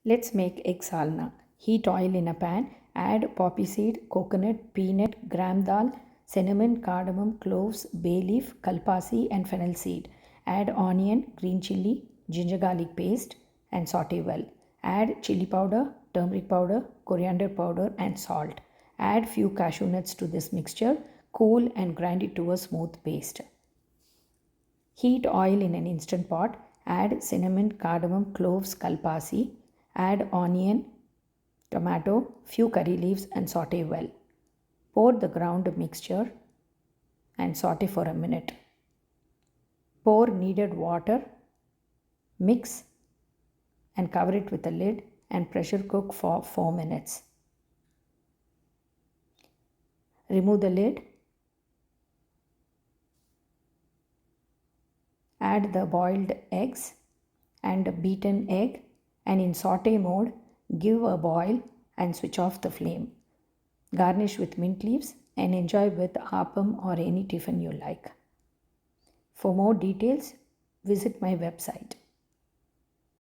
Let's make egg salna. Heat oil in a pan, add poppy seed, coconut, peanut, gram dal, cinnamon, cardamom, cloves, bay leaf, kalpasi, and fennel seed. Add onion, green chili, ginger garlic paste, and saute well. Add chili powder, turmeric powder, coriander powder, and salt. Add few cashew nuts to this mixture, cool, and grind it to a smooth paste. Heat oil in an instant pot, add cinnamon, cardamom, cloves, kalpasi, add onion, tomato, few curry leaves and saute well. Pour the ground mixture and saute for a minute. Pour needed water, mix and cover it with a lid and pressure cook for 4 minutes. Remove the lid. Add the boiled eggs and beaten egg and in saute mode give a boil and switch off the flame. Garnish with mint leaves and enjoy with Aapam or any tiffin you like. For more details, visit my website.